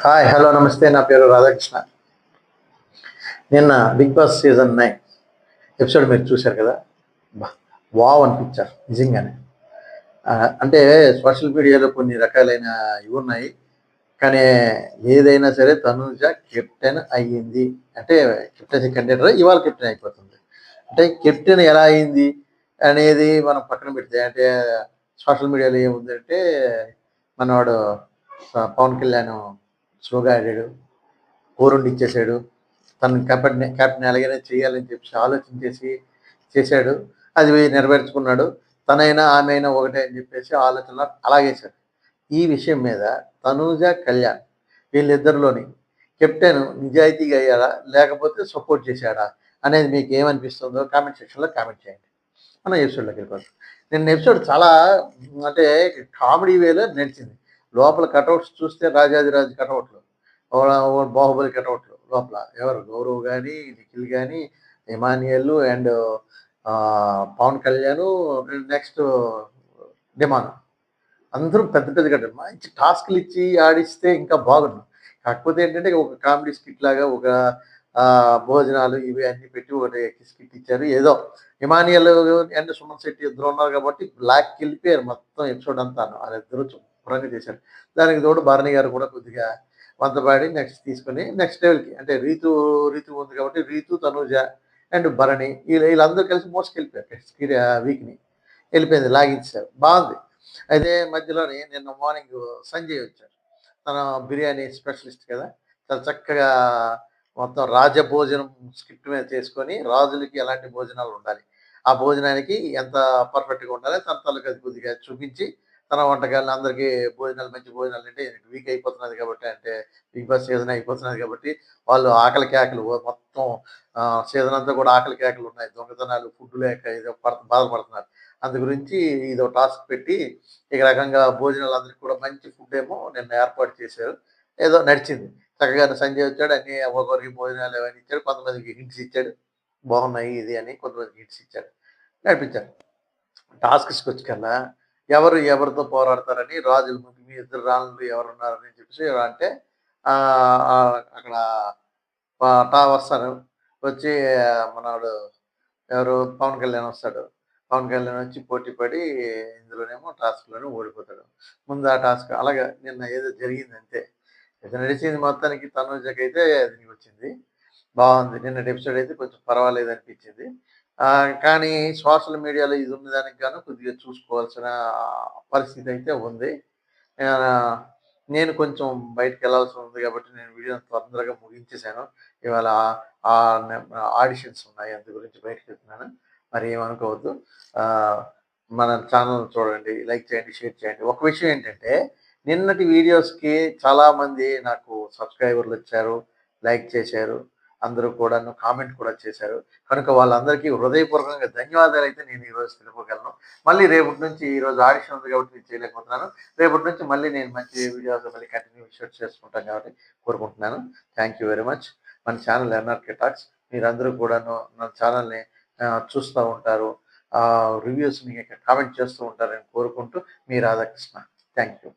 Hi hello నమస్తే నా పేరు రాధాకృష్ణ. నిన్న బిగ్ బాస్ సీజన్ 9 ఎపిసోడ్ మీరు చూశారు కదా. వావ్ అనిపించారు నిజంగానే. అంటే సోషల్ మీడియాలో కొన్ని రకాలైన ఇవి ఉన్నాయి, కానీ ఏదైనా సరే తనూజ కెప్టెన్ అయ్యింది అంటే కెప్టెన్సీ కంటెండర్ ఇవాళ కెప్టెన్ అయిపోతుంది. అంటే కెప్టెన్ ఎలా అయింది అనేది మనం పక్కన పెడితే, అంటే సోషల్ మీడియాలో ఏముందంటే మనవాడు పవన్ కళ్యాణ్ స్లోగా ఆడాడు, కోరుండి ఇచ్చేసాడు, తను కెప్టెన్ ఎలాగైనా చేయాలని చెప్పి ఆలోచన చేశాడు. అది నెరవేర్చుకున్నాడు. తనైనా ఆమె అయినా ఒకటే అని చెప్పేసి ఆలోచన అలాగేశాడు. ఈ విషయం మీద తనూజ కళ్యాణ్ వీళ్ళిద్దరిలోని కెప్టెన్ నిజాయితీగా అయ్యాడా లేకపోతే సపోర్ట్ చేశాడా అనేది మీకు ఏమనిపిస్తుందో కామెంట్ సెక్షన్లో కామెంట్ చేయండి. మనం ఎపిసోడ్లోకి వెళ్ళిపోతాం. నిన్న ఎపిసోడ్ చాలా అంటే కామెడీ వేలో నడిచింది. లోపల కటౌట్స్ చూస్తే రాజాదిరాజు కటౌట్లు, బాహుబలి కటౌట్లు లోపల ఎవరు గౌరవ్ కానీ, నిఖిల్ కానీ, Emmanuel and Pawan Kalyan, next Demon, అందరూ పెద్ద పెద్ద కట్టారు. మంచి టాస్క్లు ఇచ్చి ఆడిస్తే ఇంకా బాగుండు. కాకపోతే ఏంటంటే ఒక కామెడీ స్కిట్ లాగా ఒక భోజనాలు ఇవి అన్ని పెట్టి ఒకటి స్కిట్ ఇచ్చారు. ఏదో ఇమానియల్ అండ్ సుమన్ శెట్టి ఇద్దరు ఉన్నారు కాబట్టి బ్లాక్కి వెళ్ళిపోయారు మొత్తం ఎపిసోడ్ అంతా. వాళ్ళిద్దరూ శుభ్రంగా చేశారు. దానికి తోడు భరణి గారు కూడా కొద్దిగా వంతపాడి నెక్స్ట్ తీసుకొని నెక్స్ట్ లెవెల్కి, అంటే రీతు ఉంది కాబట్టి రీతు, తనూజ అండ్ భరణి వీళ్ళందరూ కలిసి మోసుకెళ్ళిపోయారు. నెక్స్ట్ వీక్ని వెళ్ళిపోయింది, లాగించారు, బాగుంది. అయితే మధ్యలోనే నిన్న మార్నింగ్ సంజయ్ వచ్చాడు. తన బిర్యానీ స్పెషలిస్ట్ కదా, చాలా చక్కగా మొత్తం రాజభోజనం స్క్రిప్ట్ మీద చేసుకొని రాజులకి ఎలాంటి భోజనాలు ఉండాలి, ఆ భోజనానికి ఎంత పర్ఫెక్ట్గా ఉండాలి తన తాలూకా కొద్దిగా చూపించి తన వంటకాలను అందరికీ భోజనాలు, మంచి భోజనాలు అంటే వీక్ అయిపోతున్నది కాబట్టి, అంటే బిగ్ బాస్ సీజన్ అయిపోతున్నది కాబట్టి వాళ్ళు ఆకలి కేకలు మొత్తం సీజన్ అంతా కూడా ఆకలి కేకలు ఉన్నాయి. దొంగతనాలు, ఫుడ్ లేక ఏదో బాధపడుతున్నారు. అందు గురించి ఇదో టాస్క్ పెట్టి ఈ రకంగా భోజనాలు అందరికీ కూడా మంచి ఫుడ్ ఏమో నిన్న ఏర్పాటు చేశారు. ఏదో నడిచింది చక్కగా. సంజయ్ వచ్చాడు, అన్ని ఒక్కొక్కరికి భోజనాలు అవన్నీ ఇచ్చాడు, కొంతమందికి హింట్స్ ఇచ్చాడు, బాగున్నాయి ఇది అని కొంతమందికి హింట్స్ ఇచ్చాడు, నడిపించారు. టాస్క్స్కి వచ్చుకల్లా ఎవరితో పోరాడతారని రాజుల ముందు మీ ఇద్దరు రాళ్ళు ఎవరున్నారని చెప్పేసి అంటే అక్కడ వస్తారు. వచ్చి మనవాడు ఎవరు పవన్ కళ్యాణ్ వస్తాడు. పవన్ కళ్యాణ్ వచ్చి పోటీ పడి ఇందులోనేమో టాస్క్లోనే ఓడిపోతాడు. ముందు ఆ టాస్క్ అలాగా నిన్న ఏదో జరిగింది అంతే. ఇది నడిచింది మొత్తానికి. తనూజకైతే అది వచ్చింది, బాగుంది. నిన్నటి ఎపిసోడ్ అయితే కొంచెం పర్వాలేదు అనిపించింది. కానీ సోషల్ మీడియాలో ఇది ఉన్నదానికి గాను కొద్దిగా చూసుకోవాల్సిన పరిస్థితి అయితే ఉంది. నేను కొంచెం బయటకు వెళ్ళాల్సి ఉంది కాబట్టి నేను వీడియోని తొందరగా ముగించేశాను. ఇవాళ ఆడిషన్స్ ఉన్నాయి, అందు గురించి బయటకు వెళ్తున్నాను. మరి ఏమనుకోవద్దు. మన ఛానల్ చూడండి, లైక్ చేయండి, షేర్ చేయండి. ఒక విషయం ఏంటంటే నిన్నటి వీడియోస్కి చాలామంది నాకు సబ్స్క్రైబర్లు వచ్చారు, లైక్ చేశారు, అందరూ కూడాను కామెంట్ కూడా చేశారు. కనుక వాళ్ళందరికీ హృదయపూర్వకంగా ధన్యవాదాలు అయితే నేను ఈరోజు తెలుపగలను. మళ్ళీ రేపటి నుంచి, ఈరోజు ఆడిషన్ ఉంది కాబట్టి నేను చేయలేకపోతున్నాను, రేపటి నుంచి మళ్ళీ నేను మంచి వీడియోస్ మళ్ళీ కంటిన్యూ షూట్ చేసుకుంటాను కాబట్టి కోరుకుంటున్నాను. Thank you very much. మన ఛానల్ ఎన్ఆర్కే టాక్స్, మీరందరూ కూడాను మన ఛానల్ని చూస్తూ ఉంటారు, రివ్యూస్ని కామెంట్ చేస్తూ ఉంటారని కోరుకుంటూ మీ రాధాకృష్ణ. Thank you.